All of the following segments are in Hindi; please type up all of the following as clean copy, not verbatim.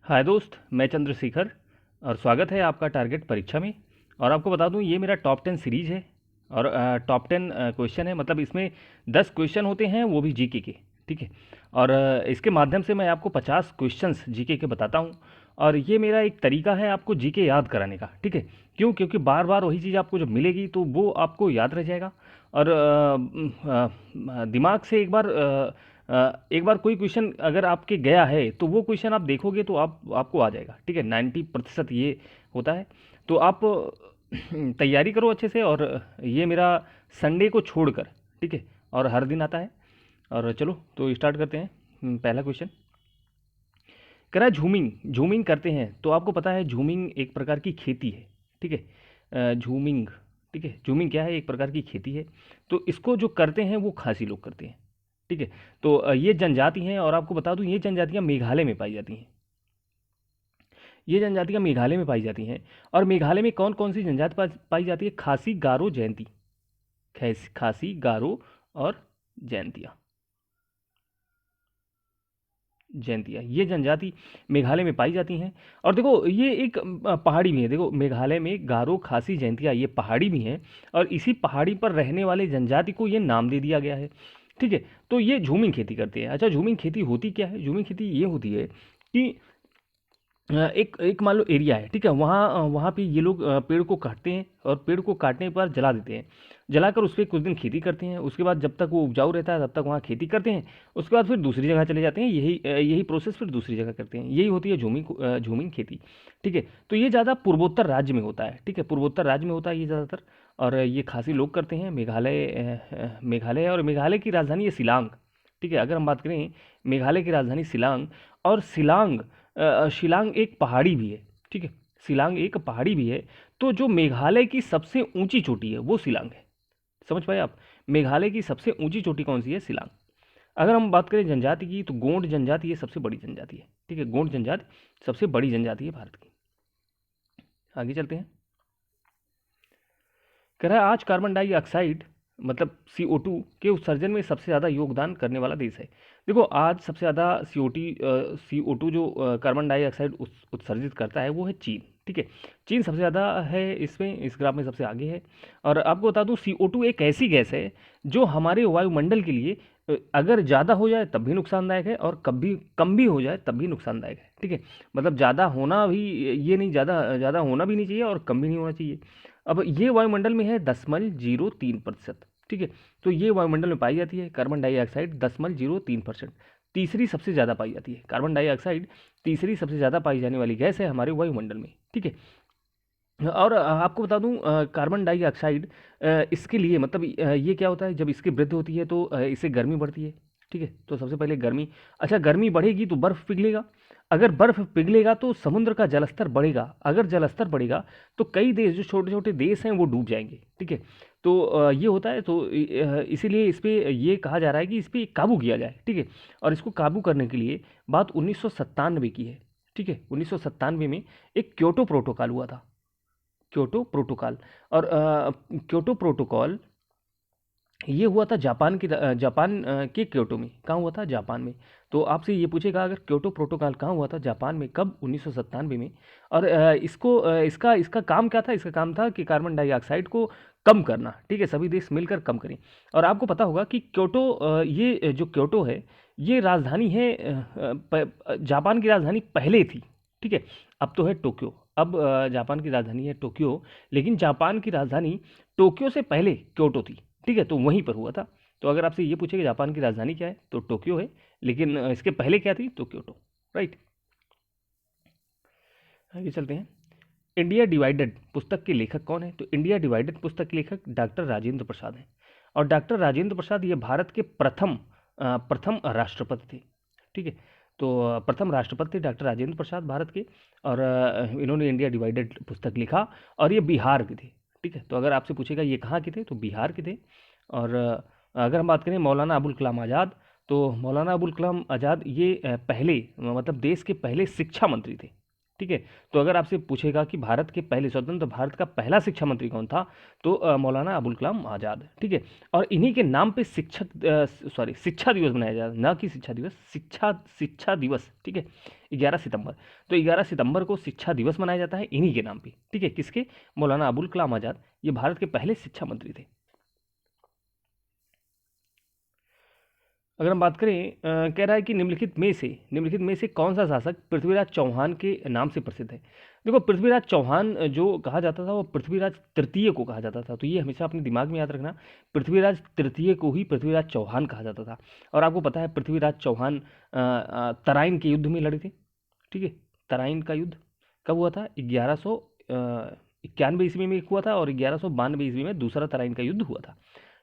हाय दोस्त, मैं चंद्रशेखर और स्वागत है आपका टारगेट परीक्षा में। और आपको बता दूं, ये मेरा टॉप 10 सीरीज़ है और टॉप 10 क्वेश्चन है। मतलब इसमें 10 क्वेश्चन होते हैं, वो भी जीके के। ठीक है। और इसके माध्यम से मैं आपको 50 क्वेश्चंस जीके के बताता हूं। और ये मेरा एक तरीका है आपको जीके याद कराने का। ठीक है। क्यों? क्योंकि बार बार वही चीज़ आपको जब मिलेगी तो वो आपको याद रह जाएगा। और दिमाग से एक बार कोई क्वेश्चन अगर आपके गया है तो वो क्वेश्चन आप देखोगे तो आपको आ जाएगा। ठीक है। 90% ये होता है। तो आप तैयारी करो अच्छे से। और ये मेरा संडे को छोड़कर, ठीक है, और हर दिन आता है। और चलो तो स्टार्ट करते हैं। पहला क्वेश्चन कह रहा है झूमिंग झूमिंग करते हैं। तो आपको पता है झूमिंग एक प्रकार की खेती है। ठीक है। झूमिंग, ठीक है, झूमिंग क्या है? एक प्रकार की खेती है। तो इसको जो करते हैं वो खासी लोग करते हैं। ठीक है। तो ये जनजाति हैं और आपको बता दूं ये जनजातियां मेघालय में पाई जाती हैं। ये जनजातियां मेघालय में पाई जाती हैं। और मेघालय में कौन कौन सी जनजाति पाई जाती है? खासी, गारो, जयंती। खासी, गारो और जयंतिया। जयंतिया, ये जनजाति मेघालय में पाई जाती हैं। और देखो ये एक पहाड़ी भी है। देखो मेघालय में गारो, खासी, जयंतिया ये पहाड़ी भी हैं। और इसी पहाड़ी पर रहने वाले जनजाति को ये नाम दे दिया गया है। ठीक है। तो ये झूमिंग खेती करते हैं। अच्छा, झूमिंग खेती होती क्या है? झूमिंग खेती ये होती है कि एक एक मान लो एरिया है। ठीक है। वहाँ वहाँ पे ये लोग पेड़ को काटते हैं और पेड़ को काटने पर जला देते हैं। जलाकर उस पर कुछ दिन खेती करते हैं। उसके बाद जब तक वो उपजाऊ रहता है तब तक वहाँ खेती करते हैं। उसके बाद फिर दूसरी जगह चले जाते हैं। यही प्रोसेस फिर दूसरी जगह करते हैं। यही होती है झूमिंग खेती। ठीक है। तो ये ज़्यादा पूर्वोत्तर राज्य में होता है। ठीक है। पूर्वोत्तर राज्य में होता है ये ज़्यादातर। और ये खासी लोग करते हैं। मेघालय है और मेघालय की राजधानी है शिलांग। ठीक है। अगर हम बात करें मेघालय की राजधानी शिलांग। और शिलांग एक पहाड़ी भी है। ठीक है। शिलांग एक पहाड़ी भी है। तो जो मेघालय की सबसे ऊंची चोटी है वो शिलांग है। समझ पाए आप? मेघालय की सबसे ऊंची चोटी कौन सी है? शिलांग। अगर हम बात करें जनजाति की तो गोंड जनजाति ये सबसे बड़ी जनजाति है। ठीक है। गोंड जनजाति सबसे बड़ी जनजाति है भारत की। आगे चलते हैं। कह रहा है आज कार्बन डाइऑक्साइड मतलब CO2 के उत्सर्जन में सबसे ज़्यादा योगदान करने वाला देश है। देखो आज सबसे ज़्यादा CO2 जो कार्बन डाइऑक्साइड उत्सर्जित करता है वो है चीन। ठीक है। चीन सबसे ज़्यादा है इसमें, इस ग्राफ में सबसे आगे है। और आपको बता दूं CO2 एक ऐसी गैस है जो हमारे वायुमंडल के लिए अगर ज़्यादा हो जाए तब भी नुकसानदायक है और कभी कम भी हो जाए तब भी नुकसानदायक है। ठीक है। मतलब ज़्यादा होना भी, ये नहीं, ज़्यादा ज़्यादा होना भी नहीं चाहिए और कम भी नहीं होना चाहिए। अब ये वायुमंडल में है 10,03%। ठीक है। तो ये वायुमंडल में पाई जाती है कार्बन डाइऑक्साइड 10,03%। तीसरी सबसे ज़्यादा पाई जाती है कार्बन डाइऑक्साइड। तीसरी सबसे ज़्यादा पाई जाने वाली गैस है हमारे वायुमंडल में। ठीक है। और आपको बता दूं कार्बन डाइऑक्साइड इसके लिए मतलब ये क्या होता है जब इसकी वृद्धि होती है तो इससे गर्मी बढ़ती है। ठीक है। तो सबसे पहले गर्मी, अच्छा गर्मी बढ़ेगी तो बर्फ़ पिघलेगा। अगर बर्फ़ पिघलेगा तो समुद्र का जलस्तर बढ़ेगा। अगर जलस्तर बढ़ेगा तो कई देश जो छोटे छोटे देश हैं वो डूब जाएंगे। ठीक है। तो ये होता है। तो इसीलिए इस पे ये कहा जा रहा है कि इस पे काबू किया जाए। ठीक है। और इसको काबू करने के लिए बात 1997 की है। ठीक है। 1997 में एक क्योटो प्रोटोकॉल हुआ था। Kyoto protocol. और क्योटो प्रोटोकॉल ये हुआ था जापान के क्योटो में। कहाँ हुआ था? जापान में। तो आपसे ये पूछेगा अगर क्योटो प्रोटोकॉल कहाँ हुआ था? जापान में। कब? 1997 में। और इसका इसका काम क्या था? इसका काम था कि कार्बन डाइऑक्साइड को कम करना। ठीक है। सभी देश मिलकर कम करें। और आपको पता होगा कि क्योटो ये जो क्योटो है ये राजधानी है जापान की राजधानी पहले थी। ठीक है। अब तो है टोक्यो। अब जापान की राजधानी है टोक्यो। लेकिन जापान की राजधानी टोक्यो से पहले क्योटो थी। ठीक है। तो वहीं पर हुआ था। तो अगर आपसे ये पूछे कि जापान की राजधानी क्या है तो टोक्यो है। लेकिन इसके पहले क्या थी? तो क्योटो। राइट। आगे चलते हैं। इंडिया डिवाइडेड पुस्तक के लेखक कौन है? तो इंडिया डिवाइडेड पुस्तक के लेखक डॉक्टर राजेंद्र प्रसाद हैं। और डॉक्टर राजेंद्र प्रसाद ये भारत के प्रथम राष्ट्रपति थे। ठीक है। तो प्रथम राष्ट्रपति थे डॉक्टर राजेंद्र प्रसाद भारत के। और इन्होंने इंडिया डिवाइडेड पुस्तक लिखा और ये बिहार के थे। ठीक है। तो अगर आपसे पूछेगा ये कहाँ के थे तो बिहार के थे। और अगर हम बात करें मौलाना अबुल कलाम आज़ाद तो मौलाना अबुल कलाम आज़ाद ये पहले मतलब देश के पहले शिक्षा मंत्री थे। ठीक है। तो अगर आपसे पूछेगा कि भारत के पहले स्वतंत्र भारत का पहला शिक्षा मंत्री कौन था, तो मौलाना अबुल कलाम आज़ाद, ठीक है। और इन्हीं के नाम पे शिक्षा दिवस मनाया जाता है, ना कि शिक्षा दिवस, शिक्षा दिवस, ठीक है। 11 सितंबर, तो 11 सितंबर को शिक्षा दिवस मनाया जाता है इन्हीं के नाम पे, ठीक है। किसके? मौलाना अबुल कलाम आज़ाद, ये भारत के पहले शिक्षा मंत्री थे। अगर हम बात करें, कह रहा है कि निम्नलिखित में से कौन सा शासक पृथ्वीराज चौहान के नाम से प्रसिद्ध है? देखो, पृथ्वीराज चौहान जो कहा जाता था वो पृथ्वीराज तृतीय को कहा जाता था, तो ये हमेशा अपने दिमाग में याद रखना, पृथ्वीराज तृतीय को ही पृथ्वीराज चौहान कहा जाता था। और आपको पता है पृथ्वीराज चौहान तराइन के युद्ध में लड़े थे, ठीक है। तराइन का युद्ध कब हुआ था? 1191 ईस्वी में एक हुआ था, और 1192 ईस्वी में दूसरा तराइन का युद्ध हुआ था,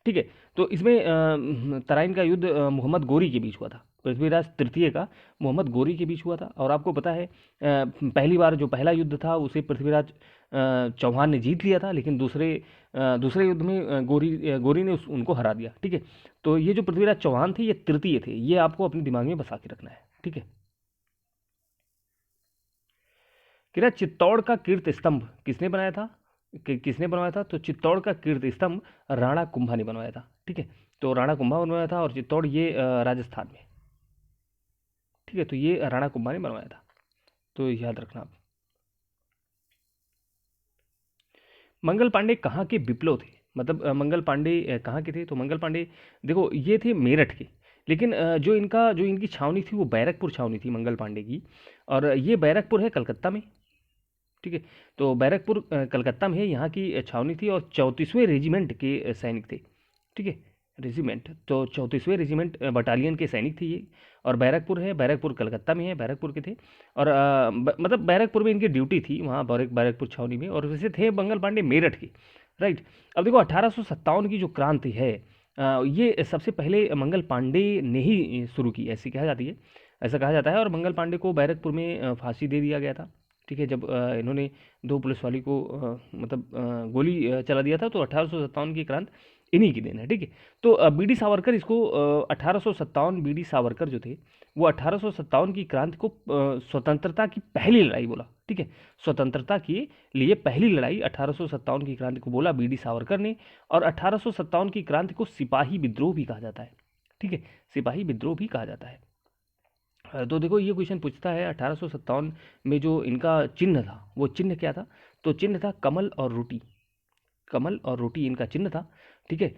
ठीक है। तो इसमें तराइन का युद्ध मोहम्मद गोरी के बीच हुआ था, पृथ्वीराज तृतीय का मोहम्मद गोरी के बीच हुआ था। और आपको पता है पहली बार जो पहला युद्ध था उसे पृथ्वीराज चौहान ने जीत लिया था, लेकिन दूसरे युद्ध में गोरी ने उनको हरा दिया, ठीक है। तो ये जो पृथ्वीराज चौहान थे ये तृतीय थे, ये आपको अपने दिमाग में बसा के रखना है, ठीक है। कि ना चित्तौड़ का कीर्त स्तंभ किसने बनाया था? किसने बनवाया था? तो चित्तौड़ का कीर्त स्तंभ राणा कुंभा ने बनवाया था, ठीक है। तो राणा कुंभा बनवाया था, और चित्तौड़ ये राजस्थान में, ठीक है। तो ये राणा कुंभा ने बनवाया था, तो याद रखना आप। मंगल पांडे कहाँ के विप्लव थे? मतलब मंगल पांडे कहाँ के थे? तो मंगल पांडे, देखो ये थे मेरठ के, लेकिन जो इनकी छावनी थी वो बैरकपुर छावनी थी मंगल पांडे की, और ये बैरकपुर है कलकत्ता में, ठीक है। तो बैरकपुर कलकत्ता में है, यहाँ की छावनी थी, और 34वें रेजिमेंट के सैनिक थे, ठीक है। रेजिमेंट, तो 34वें रेजिमेंट बटालियन के सैनिक थे ये। और बैरकपुर है, बैरकपुर कलकत्ता में है, बैरकपुर के थे। और मतलब बैरकपुर में इनकी ड्यूटी थी वहाँ बैरकपुर छावनी में, और वैसे थे मंगल पांडे मेरठ के, राइट। अब देखो 1857 की जो क्रांति है, ये सबसे पहले मंगल पांडे ने ही शुरू की, ऐसी कहा जाती है, ऐसा कहा जाता है। और मंगल पांडे को बैरकपुर में फांसी दे दिया गया था, ठीक है। जब इन्होंने दो पुलिस वाली को मतलब गोली चला दिया था, तो 1857 की क्रांति इन्हीं की देन है, ठीक है। तो बीडी सावरकर इसको 1857, बीडी सावरकर जो थे वो 1857 की क्रांति को स्वतंत्रता की पहली लड़ाई बोला, ठीक है। स्वतंत्रता के लिए पहली लड़ाई 1857 की क्रांति को बोला बीडी सावरकर ने। और 1857 की क्रांति को सिपाही विद्रोह भी कहा जाता है, ठीक है। सिपाही विद्रोह भी कहा जाता है। तो देखो ये क्वेश्चन पूछता है 1857 में जो इनका चिन्ह था वो चिन्ह क्या था? तो चिन्ह था कमल और रोटी, कमल और रोटी इनका चिन्ह था, ठीक है।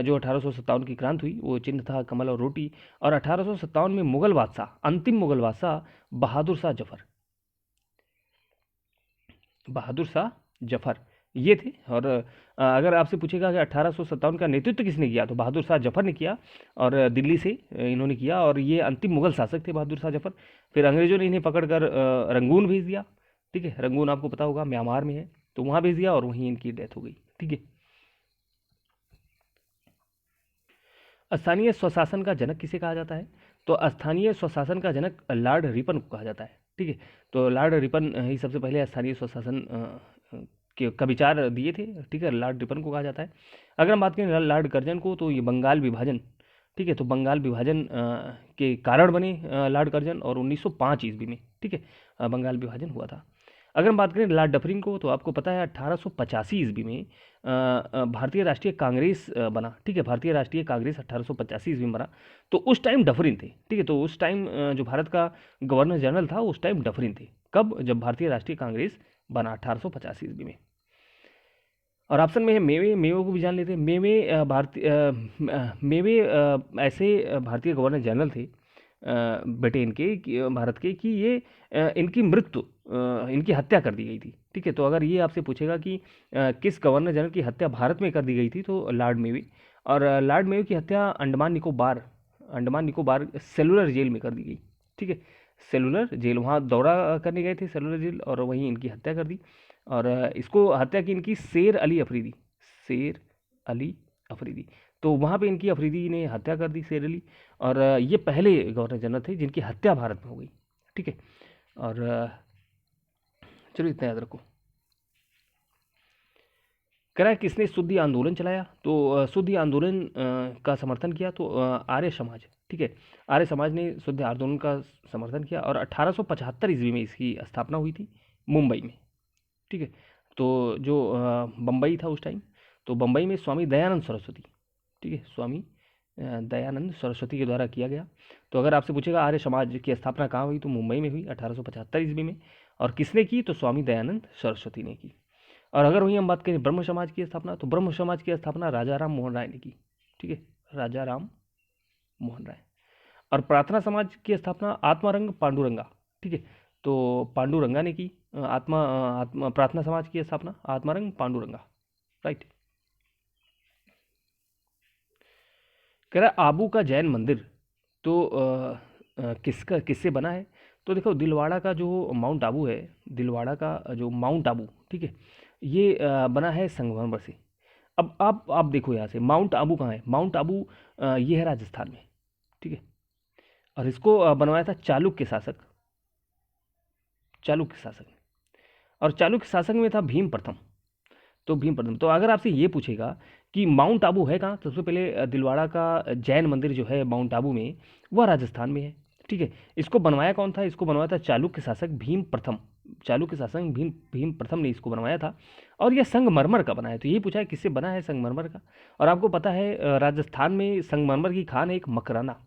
जो 1857 की क्रांति हुई वो चिन्ह था कमल और रोटी। और 1857 में मुगल बादशाह, अंतिम मुगल बादशाह बहादुर शाह जफर ये थे। और अगर आपसे पूछेगा कि 1857 का नेतृत्व किसने किया, तो बहादुर शाह जफर ने किया, और दिल्ली से इन्होंने किया। और ये अंतिम मुगल शासक थे बहादुर शाह जफर। फिर अंग्रेजों ने इन्हें पकड़कर रंगून भेज दिया, ठीक है। रंगून आपको पता होगा म्यांमार में है, तो वहाँ भेज दिया, और वहीं इनकी डेथ हो गई, ठीक है। स्थानीय स्वशासन का जनक किसे कहा जाता है? तो स्थानीय स्वशासन का जनक लॉर्ड रिपन को कहा जाता है, ठीक है। तो लॉर्ड रिपन ही सबसे पहले स्थानीय स्वशासन के का विचार दिए थे, ठीक है। लॉर्ड रिपन को कहा जाता है। अगर हम बात करें लॉर्ड कर्जन को, तो ये बंगाल विभाजन, ठीक है। तो बंगाल विभाजन के कारण बने लॉर्ड कर्जन, और 1905 ईस्वी में, ठीक है, बंगाल विभाजन हुआ था। अगर हम बात करें लॉर्ड डफरिन को, तो आपको पता है 1885 ईस्वी में भारतीय राष्ट्रीय कांग्रेस बना, ठीक है। भारतीय राष्ट्रीय कांग्रेस 1885 ईस्वी में बना, तो उस टाइम डफरिन थे, ठीक है। तो उस टाइम जो भारत का गवर्नर जनरल था उस टाइम डफरिन थे। कब? जब भारतीय राष्ट्रीय कांग्रेस बना 1885 ईस्वी में। और ऑप्शन में है मेवे, मेवे को भी जान लेते हैं। मेवे ऐसे भारतीय गवर्नर जनरल थे ब्रिटेन के भारत के, कि ये इनकी मृत्यु इनकी हत्या कर दी गई थी, ठीक है। तो अगर ये आपसे पूछेगा कि किस गवर्नर जनरल की हत्या भारत में कर दी गई थी, तो लॉर्ड मेवे। और लॉर्ड मेवे की हत्या अंडमान निकोबार सेलुलर जेल में कर दी गई, ठीक है। सेलुलर जेल, वहाँ दौरा करने गए थे सेलुलर जेल, और वहीं इनकी हत्या कर दी। और इसको हत्या की इनकी शेर अली अफरीदी, तो वहाँ पे इनकी अफरीदी ने हत्या कर दी, शेर अली। और ये पहले गवर्नर जनरल थे जिनकी हत्या भारत में हो गई, ठीक है। और चलो इतना याद रखो। कह रहा है किसने शुद्धि आंदोलन चलाया? तो शुद्धि आंदोलन का समर्थन किया, तो आर्य समाज, ठीक है। आर्य समाज ने शुद्धि आंदोलन का समर्थन किया, और 1875 ईस्वी में इसकी स्थापना हुई थी, मुंबई में, ठीक है। तो जो बम्बई था उस टाइम, तो बम्बई में स्वामी दयानंद सरस्वती, ठीक है, स्वामी दयानंद सरस्वती के द्वारा किया गया। तो अगर आपसे पूछेगा आर्य समाज की स्थापना कहाँ हुई, तो मुंबई में हुई 1875 ईस्वी में। और किसने की, तो स्वामी दयानंद सरस्वती ने की। और अगर वहीं हम बात करें ब्रह्म समाज की स्थापना, तो ब्रह्म समाज की स्थापना राजा राम मोहन राय ने की, ठीक है, राजा राम मोहन राय। और प्रार्थना समाज की स्थापना आत्मारंग पांडुरंगा, ठीक है, तो पांडुरंगा ने की। आत्मा प्रार्थना समाज की स्थापना आत्मारंग पांडुरंगा, राइट। कह रहा है आबू का जैन मंदिर, तो किसका किससे बना है। तो देखो दिलवाड़ा का जो माउंट आबू है, दिलवाड़ा का जो माउंट आबू, ठीक है, ये बना है संगमरमर से। अब आप देखो यहाँ से माउंट आबू कहाँ है, माउंट आबू ये है राजस्थान में, ठीक है। और इसको बनवाया था चालुक्य शासक, चालुक्य शासक ने। और चालुक्य शासक में था भीम प्रथम। तो भीम प्रथम, तो अगर आपसे ये पूछेगा कि माउंट आबू है कहाँ, तो सबसे पहले दिलवाड़ा का जैन मंदिर जो है माउंट आबू में, वह राजस्थान में है, ठीक है। इसको बनवाया कौन था, इसको बनवाया था चालुक्य शासक भीम प्रथम, चालुक्य शासक भीम भीम प्रथम ने इसको बनवाया था। और यह संगमरमर का बना है। तो यही पूछा है किससे बना है, संगमरमर का। और आपको पता है राजस्थान में संगमरमर की खान है एक मकराना,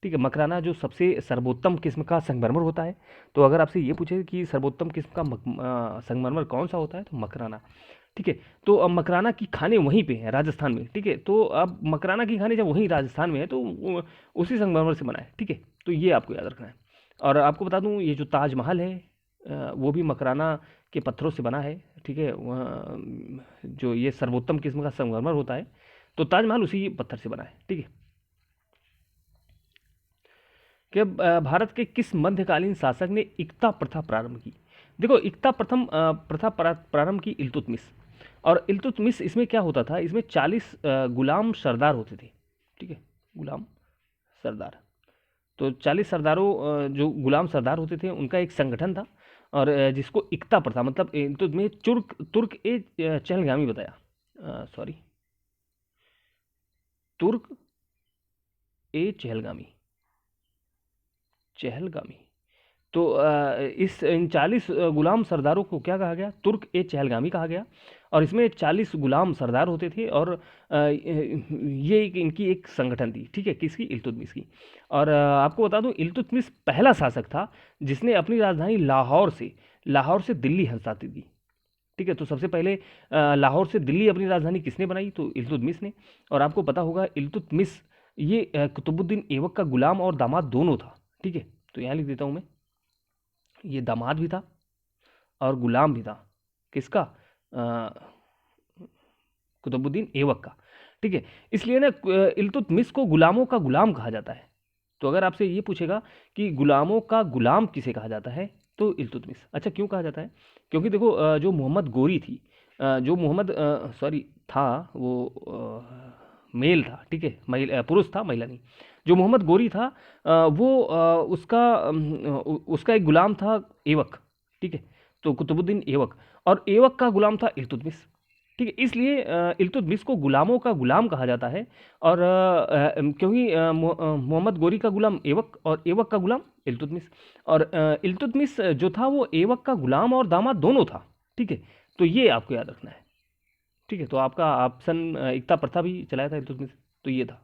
ठीक है, मकराना जो सबसे सर्वोत्तम किस्म का संगमरमर होता है। तो अगर आपसे ये पूछे कि सर्वोत्तम किस्म का संगमरमर कौन सा होता है, तो मकराना, ठीक है। तो अब मकराना की खाने वहीं पे हैं राजस्थान में, ठीक है। तो अब मकराना की खाने जब वहीं राजस्थान में है, तो उसी संगमरमर से बना है, ठीक है। तो ये आपको याद रखना है। और आपको बता दूं ये जो ताजमहल है वो भी मकराना के पत्थरों से बना है, ठीक है। जो ये सर्वोत्तम किस्म का संगमरमर होता है, तो ताजमहल उसी पत्थर से बना है, ठीक है। कि भारत के किस मध्यकालीन शासक ने इक्ता प्रथा प्रारंभ की। देखो इक्ता प्रथम प्रथा प्रारंभ की इल्तुतमिश। और इल्तुतमिश इसमें क्या होता था, इसमें 40 गुलाम सरदार होते थे, ठीक है, गुलाम सरदार। तो 40 सरदारों जो गुलाम सरदार होते थे उनका एक संगठन था। और जिसको इक्ता प्रथा मतलब इल्तुतमिश तुर्क तुर्क ए चहलगामी बताया, सॉरी, तुर्क ए चहलगामी, चहलगामी। तो इस इन 40 गुलाम सरदारों को क्या कहा गया, तुर्क ए चहलगामी कहा गया। और इसमें 40 गुलाम सरदार होते थे। और ये इनकी एक संगठन थी, ठीक है, किसकी, इल्तुतमिश की। और आपको बता दूं इल्तुतमिश पहला शासक था जिसने अपनी राजधानी लाहौर से दिल्ली हस्तांतरित की, ठीक है। तो सबसे पहले लाहौर से दिल्ली अपनी राजधानी किसने बनाई, तो इल्तुतमिश ने। और आपको पता होगा इल्तुतमिश ये कुतुबुद्दीन ऐबक का गुलाम और दामाद दोनों था, ठीक है। तो यहाँ लिख देता हूँ मैं, ये दामाद भी था और गुलाम भी था, किसका, कुतुबुद्दीन ऐबक का, ठीक है। इसलिए ना इल्तुतमिश को गुलामों का गुलाम कहा जाता है। तो अगर आपसे ये पूछेगा कि गुलामों का गुलाम किसे कहा जाता है, तो इल्तुतमिश। अच्छा क्यों कहा जाता है, क्योंकि देखो जो मोहम्मद गोरी थी, जो मोहम्मद सॉरी था वो मेल था, ठीक है, महिला पुरुष था, महिला नहीं। जो मोहम्मद गोरी था वो उसका एक गुलाम था ऐबक, ठीक है। तो कुतुबुद्दीन ऐबक, और ऐबक का गुलाम था इल्तुतमिश, ठीक है। इसलिए इल्तुतमिश को गुलामों का गुलाम कहा जाता है। और क्योंकि मोहम्मद गोरी का गुलाम ऐबक और ऐबक का गुलाम इल्तुतमिश। और इल्तुतमिश जो था वो ऐबक का गुलाम और दामाद दोनों था, ठीक है। तो ये आपको याद रखना है, ठीक है। तो आपका ऑप्शन एकता प्रथा भी चलाया था इल्तुतमिश, तो ये था।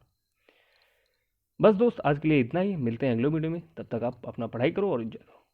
बस दोस्त आज के लिए इतना ही, मिलते हैं अगले वीडियो में, तब तक आप अपना पढ़ाई करो और एंजॉय करो।